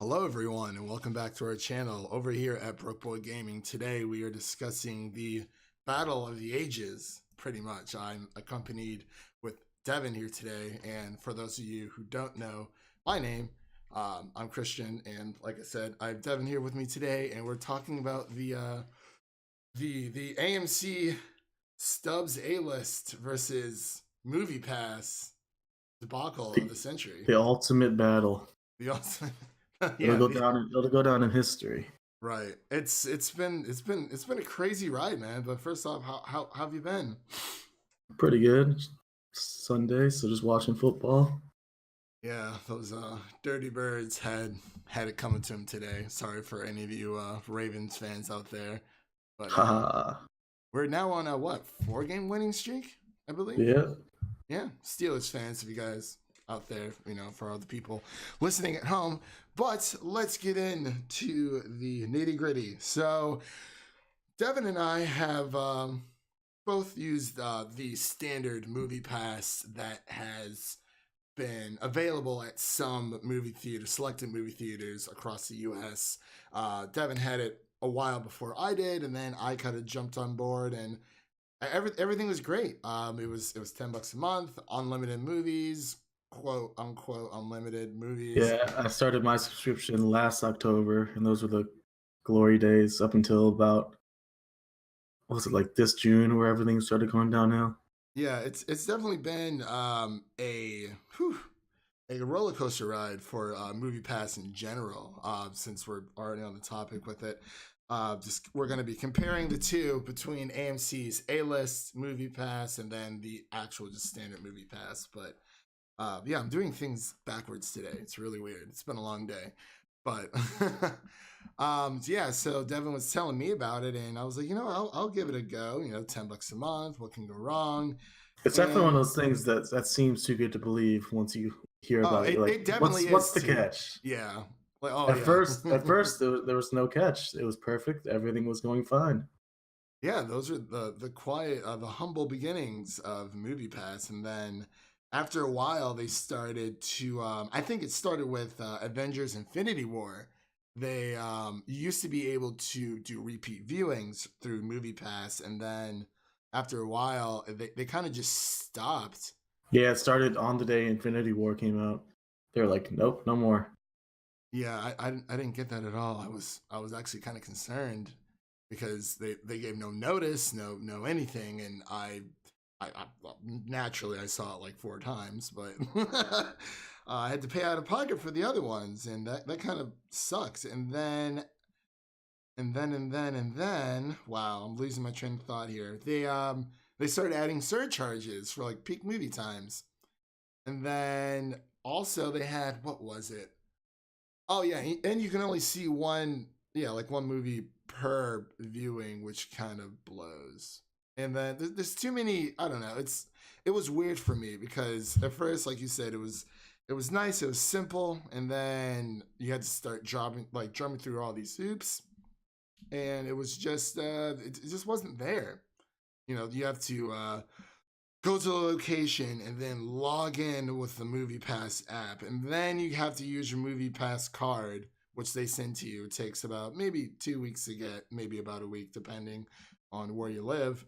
Hello everyone and welcome back to our channel over here at Broke Boy Gaming. Today we are discussing the Battle of the Ages, pretty much. I'm accompanied with Devin here today, and for those of you who don't know my name, I'm Christian, and like I said, I have Devin here with me today, and we're talking about the AMC Stubbs A-list versus Moviepass debacle of The, the century. the ultimate battle. The ultimate, It'll yeah, go down. It'll go down in history. right. It's been a crazy ride, man. But first off, how have you been? Pretty good. Sunday, so just watching football. Yeah, those dirty birds had it coming to him today. Sorry for any of you Ravens fans out there, but Ha. we're now on a what 4-game winning streak, I believe. Yeah. Yeah, Steelers fans, if you guys out there, for all the people listening at home. But let's get into the nitty gritty. So, Devin and I have both used the standard movie pass that has been available at some selected movie theaters across the U.S. Devin had it a while before I did, and then I kind of jumped on board, and everything was great. It was $10 a month, unlimited movies, quote unquote unlimited movies. Yeah. I started my subscription last October, and those were the glory days up until about, what was it, like this June, where everything started going downhill. Yeah, it's definitely been a roller coaster ride for Movie Pass in general. Since we're already on the topic with it, just we're going to be comparing the two between AMC's A-list Movie Pass and then the actual just standard Movie Pass. But yeah, I'm doing things backwards today. It's really weird. It's been a long day, but yeah. So Devin was telling me about it, and I was like, I'll give it a go. $10 a month. What can go wrong? It's definitely one of those things that seems too good to believe once you hear about it. You're like, it definitely what's is the too. catch? Yeah. Like, oh At yeah. first, there was no catch. It was perfect. Everything was going fine. Yeah, those are the quiet, the humble beginnings of Movie Pass, and then after a while, they started to. I think it started with Avengers: Infinity War. They used to be able to do repeat viewings through Movie Pass, and then after a while, they kind of just stopped. Yeah, it started on the day Infinity War came out. They're like, nope, no more. Yeah, I didn't get that at all. I was actually kind of concerned because they gave no notice, no anything, and well, naturally I saw it like 4 times, but I had to pay out of pocket for the other ones, and that kind of sucks. And then, wow, I'm losing my train of thought here. They started adding surcharges for like peak movie times, and then also they had, what was it? Oh yeah, and you can only see one movie per viewing, which kind of blows. And then there's too many. I don't know. It was weird for me because at first, like you said, it was nice, it was simple, and then you had to start jumping through all these hoops, and it was just it just wasn't there. You have to go to the location and then log in with the Movie Pass app. And then you have to use your Movie Pass card, which they send to you. It takes about maybe 2 weeks to get, maybe about a week, depending on where you live.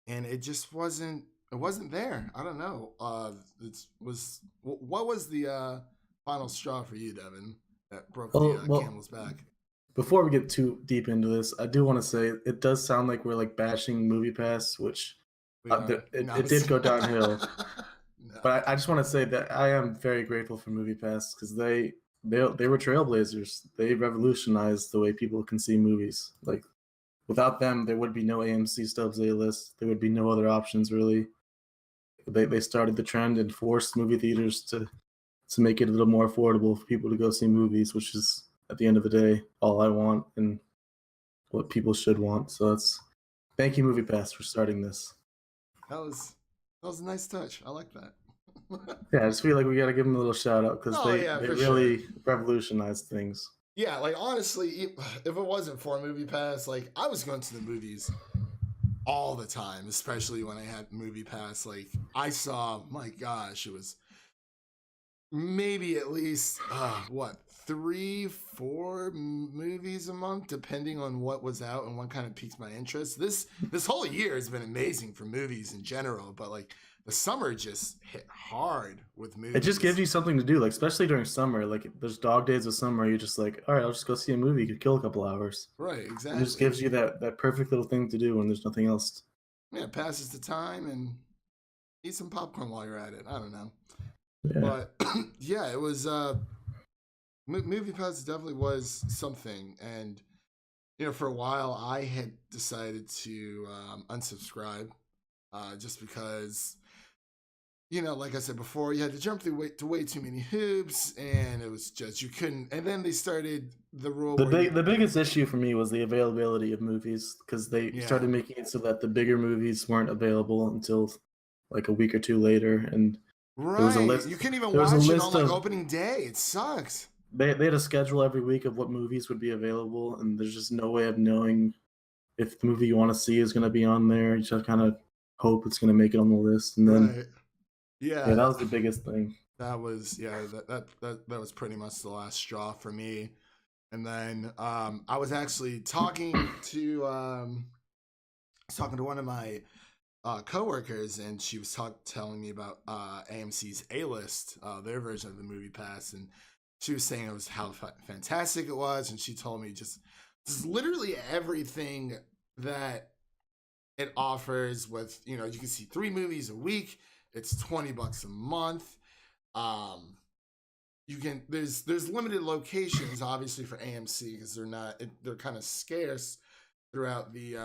And it just wasn't there. I don't know. What was the final straw for you, Devin, that broke the Well, camel's back? before we get too deep into this, I do want to say it does sound like we're like bashing Movie Pass, which We are. No, it did go downhill. no. But I just want to say that I am very grateful for Movie Pass because they were trailblazers. They revolutionized the way people can see movies. Like without them, there would be no AMC Stubbs A list. There would be no other options really. They started the trend and forced movie theaters to make it a little more affordable for people to go see movies, which is at the end of the day all I want and what people should want. So thank you, Movie Pass, for starting this. That was a nice touch. I like that. Yeah, I just feel like we got to give them a little shout out because Oh they yeah, for really sure. revolutionized things. Yeah, like honestly, if it wasn't for Movie Pass, like I was going to the movies all the time, especially when I had Movie Pass. Like I saw, my gosh, it was maybe at least what, 3, 4 movies a month, depending on what was out and what kind of piques my interest. This whole year has been amazing for movies in general, but like the summer just hit hard with It just gives movies. you something to do, like especially during summer. Like there's dog days of summer, you're just like, all right, I'll just go see a movie. You could kill a couple hours. Right, It just exactly. gives you that perfect little thing to do when there's nothing else. Yeah, it passes the time and eat some popcorn while you're at it. I don't know, Yeah. but yeah, it was. Movie Pass definitely was something, and for a while I had decided to unsubscribe, just because like I said before, you had to jump through way too many hoops, and it was just you couldn't. And then they started the rule The where you, big the biggest issue for me was the availability of movies because they yeah, started making it so that the bigger movies weren't available until like a week or two later, and there was a right. You list. couldn't even There was a watch it on list like of opening day. It sucks. they had a schedule every week of what movies would be available, and there's just no way of knowing if the movie you want to see is going to be on there. You just kind of hope it's going to make it on the list, and then Right. yeah, that Yeah. was the biggest thing. That was that was pretty much the last straw for me. And then I was actually talking to one of my coworkers, and she was telling me about AMC's A List, their version of the Movie Pass, and she was saying it was how fantastic it was, and she told me just literally everything that it offers. With you can see 3 movies a week. It's $20 a month. Um, you can there's limited locations obviously for AMC because they're kind of scarce throughout the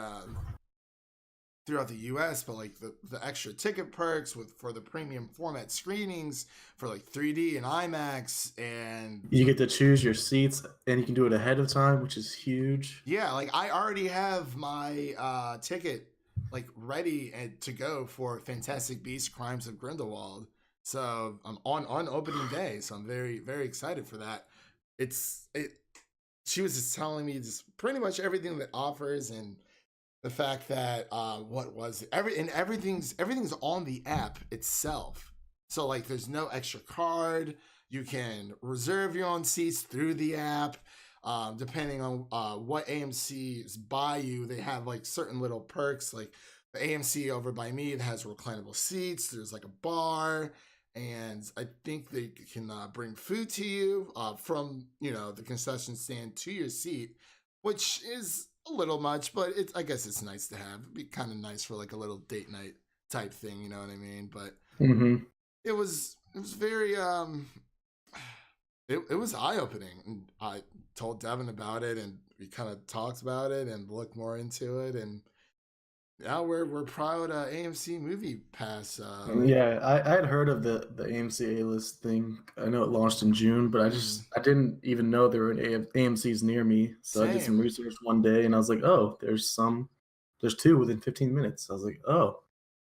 US, but like the extra ticket perks for the premium format screenings for like 3D and IMAX and You get to choose your seats, and you can do it ahead of time, which is huge. yeah, like I already have my ticket like ready and to go for Fantastic Beasts: Crimes of Grindelwald. So I'm on opening day, so I'm very very excited for that. It she was just telling me just pretty much everything that offers, and the fact that what was it? Everything's on the app itself. So like there's no extra card. You can reserve your own seats through the app. Depending on what AMC's buy you, they have like certain little perks. Like the AMC over by me that has reclinable seats. There's like a bar, and I think they can bring food to you from the concession stand to your seat, which is a little much, but I guess it's nice to have. It'd be kind of nice for like a little date night type thing, you know what I mean? But Hmm. it was very it was eye opening, and I told Devin about it, and we kind of talked about it and looked more into it, and now we're proud AMC Movie Pass. Yeah, I had heard of the AMC A List thing. I know it launched in June, but I didn't even know there were AMC's near me. So I did some Same. research one day, and I was like, oh, there's two within 15 minutes. I was like, oh,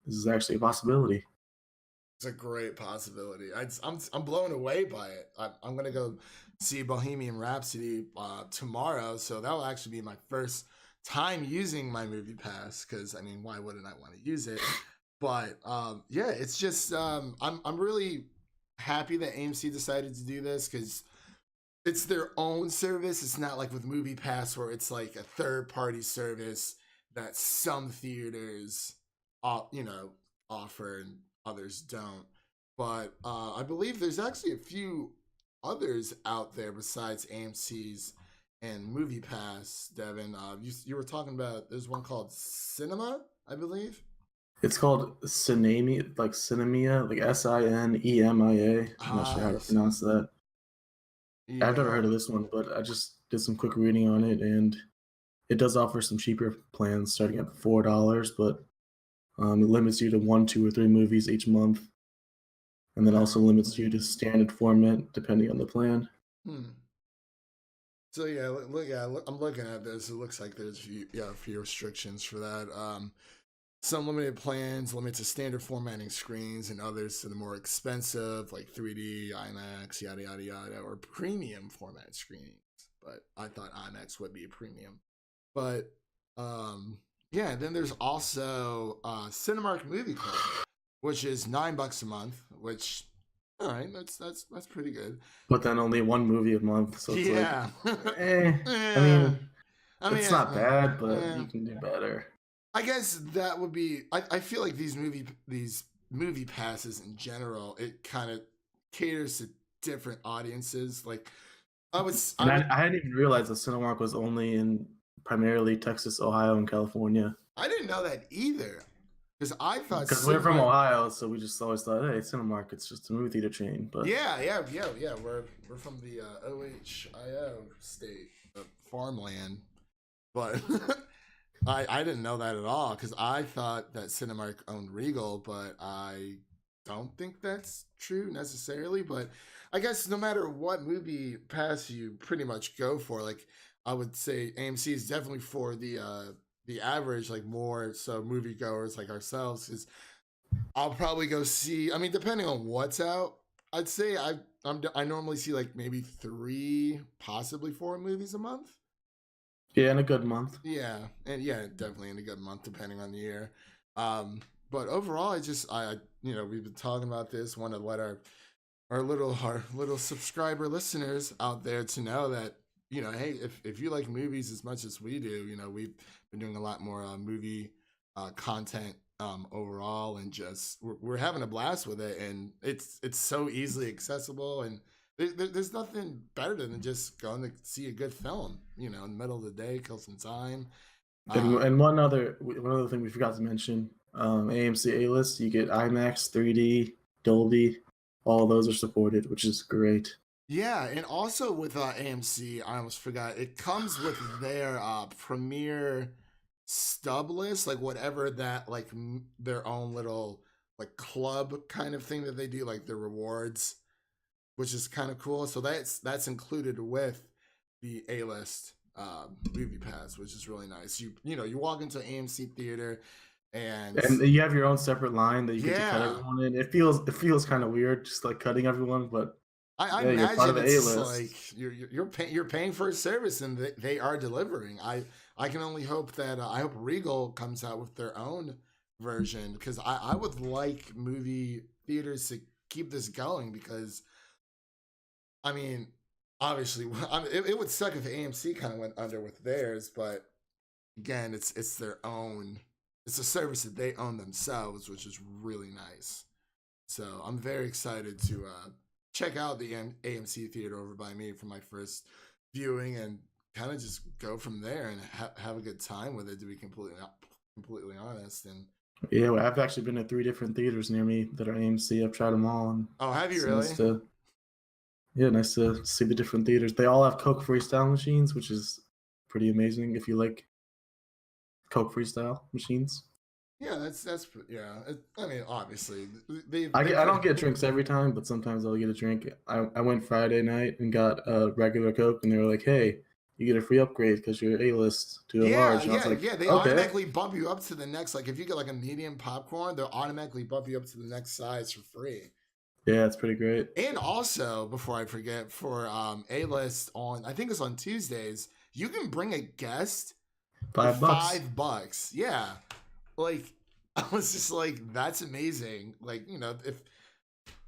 this is actually a possibility. It's a great possibility. I'm blown away by it. I'm gonna go see Bohemian Rhapsody tomorrow, so that will actually be my first time using my Movie Pass. Because I mean, why wouldn't I want to use it? But yeah, it's just I'm really happy that AMC decided to do this because it's their own service. It's not like with Movie Pass where it's like a third party service that some theaters, offer and others don't. But I believe there's actually a few others out there besides AMC's and Movie Pass. Devin, you were talking about there's one called Cinema, I believe. It's called Cinemia, like Cinemia, like Sinemia. I'm not sure how I to see. pronounce that. I've never Yeah. heard of this one, but I just did some quick reading on it, and it does offer some cheaper plans starting at $4, but it limits you to one, two, or three movies each month, and then also limits you to standard format depending on the plan. Hmm. So yeah, I'm looking at this. It looks like there's a few restrictions for that. Some limited plans limit to standard formatting screens, and others to the more expensive, like 3D, IMAX, yada yada yada, or premium format screenings. But I thought IMAX would be a premium. But yeah, then there's also Cinemark Movie Club, which is $9 a month, which All right, that's pretty good. but then only one movie a month, so it's like, Yeah. eh. I Yeah. mean, I mean, it's not bad, but yeah. you can do better. I guess that would be. I feel like these movie passes in general, it kind of caters to different audiences. Like And I would I hadn't even realized that Cinemark was only in primarily Texas, Ohio, and California. I didn't know that either, because I thought Because we're from Cinemark. Ohio, so we just always thought, hey, Cinemark, it's just a movie theater chain. But Yeah. We're from the OHIO state, farmland, but I didn't know that at all because I thought that Cinemark owned Regal, but I don't think that's true necessarily. But I guess no matter what movie pass you pretty much go for, like I would say AMC is definitely for the average, like more so moviegoers like ourselves. Because I'll probably go see. I mean, depending on what's out, I'd say I normally see like maybe 3, possibly 4 movies a month. yeah, in a good month. Yeah, and yeah, definitely in a good month, depending on the year. But overall, I we've been talking about this. Want to let our little subscriber listeners out there to know that hey, if you like movies as much as we do, we've been doing a lot more movie content overall, and just we're having a blast with it, and it's so easily accessible, and there's nothing better than just going to see a good film, in the middle of the day, kill some time. And one other thing we forgot to mention, AMC A List, you get IMAX, 3D, Dolby, all of those are supported, which is great. Yeah, and also with AMC, I almost forgot, it comes with their premiere stub list, like whatever that, like their own little like club kind of thing that they do, like their rewards, which is kind of cool. So that's included with the A list movie pass, which is really nice. You walk into AMC theater, and And you have your own separate line that you get to cut yeah, everyone in. It feels kind of weird, just like cutting everyone, but I yeah, you're part of imagine the A it's like list. you're paying for a service, and they are delivering. I can only hope that I hope Regal comes out with their own version, because I would like movie theaters to keep this going, because I mean, obviously, it would suck if AMC kind of went under with theirs, but again, it's their own. It's a service that they own themselves, which is really nice. So I'm very excited to check out the AMC theater over by me for my first viewing, and kind of just go from there and have a good time with it. To be completely honest, and Yeah, well, I've actually been to 3 different theaters near me that are AMC. I've tried them all, and oh, have you it's really? nice to see the different theaters. They all have Coke freestyle machines, which is pretty amazing if you like Coke freestyle machines. Yeah, that's yeah. I mean, obviously I don't get drinks every time, but sometimes I'll get a drink. I went Friday night and got a regular Coke, and they were like, "Hey, you get a free upgrade because you're A-list to a Yeah, large." And I was yeah, like, yeah. They "Okay, automatically bump you up to the next. Like if you get like a medium popcorn, they'll automatically bump you up to the next size for free. yeah, it's pretty great." And also, before I forget, for A list on, I think it's on Tuesdays, you can bring a guest for $5. $5. Yeah, like I was just like, that's amazing. Like if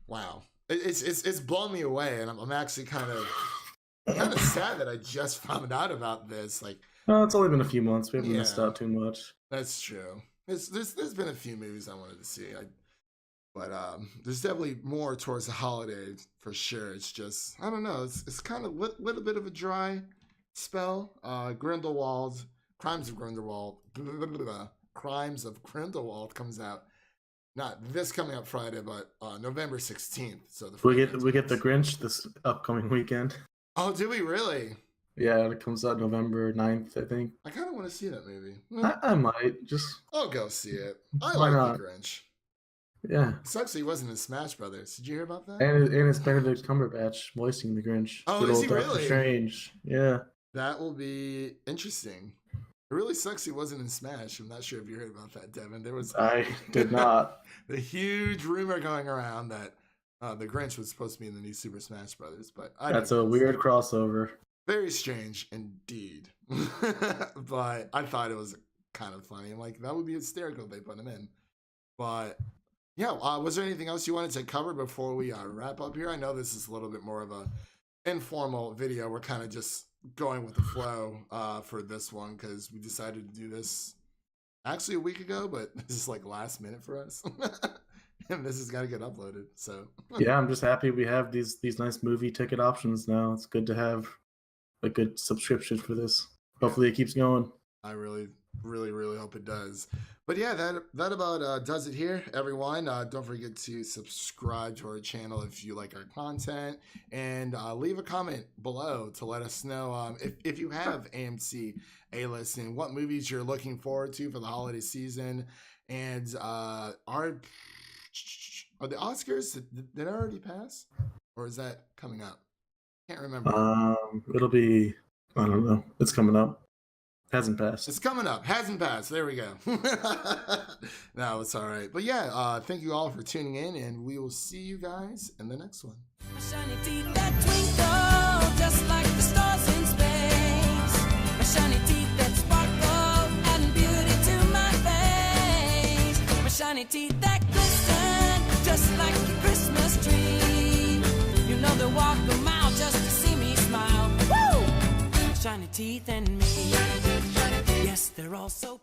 wow, it's blown me away, and I'm actually kind of sad that I just found out about this. Like, Well, it's only been a few months. We haven't missed yeah, out too much. that's true. There's been a few movies I wanted to see. But there's definitely more towards the holiday for sure. It's just I don't know. It's kind of little bit of a dry spell. Grindelwald, Crimes of Grindelwald, Crimes of Grindelwald comes out not this coming up Friday, but November 16th. So the We Friday get the afterwards. Grinch this upcoming weekend. Oh, do we really? Yeah, it comes out November 9th, I think. I kind of want to see that movie. I might just I'll go see it. I why like the not? Grinch. Yeah, Sucks he wasn't in Smash Brothers. Did you hear about that? and it's Benedict Cumberbatch voicing the Grinch. Oh, Good is he old Doctor really? Strange. Yeah. That will be interesting. It really sucks he wasn't in Smash. I'm not sure if you heard about that, Devin. There was I did not. the huge rumor going around that the Grinch was supposed to be in the new Super Smash Brothers, but I That's a digress. weird crossover. Very strange indeed. But I thought it was kind of funny. I'm like, that would be hysterical if they put him in. But Yeah, was there anything else you wanted to cover before we wrap up here? I know this is a little bit more of a informal video. We're kind of just going with the flow for this one because we decided to do this actually a week ago, but this is like last minute for us. And this has got to get uploaded. So Yeah, I'm just happy we have these nice movie ticket options now. It's good to have a good subscription for this. Hopefully it keeps going. I really, really, really hope it does. But yeah, that about does it here, everyone. Don't forget to subscribe to our channel if you like our content, and leave a comment below to let us know if you have AMC A-List and what movies you're looking forward to for the holiday season. And are the Oscars, did it already pass? Or is that coming up? Can't remember. It'll be, I don't know. It's coming up. Hasn't passed. It's coming up. Hasn't passed. There we go. No, it's all right. But yeah, thank you all for tuning in, and we will see you guys in the next one. My shiny teeth that twinkle just like the stars in space. My shiny teeth that sparkle, adding beauty to my face. My shiny teeth that glisten just like a Christmas tree. You know they walk a mile just to see me smile. Woo! Shiny teeth and me. Yes, they're all so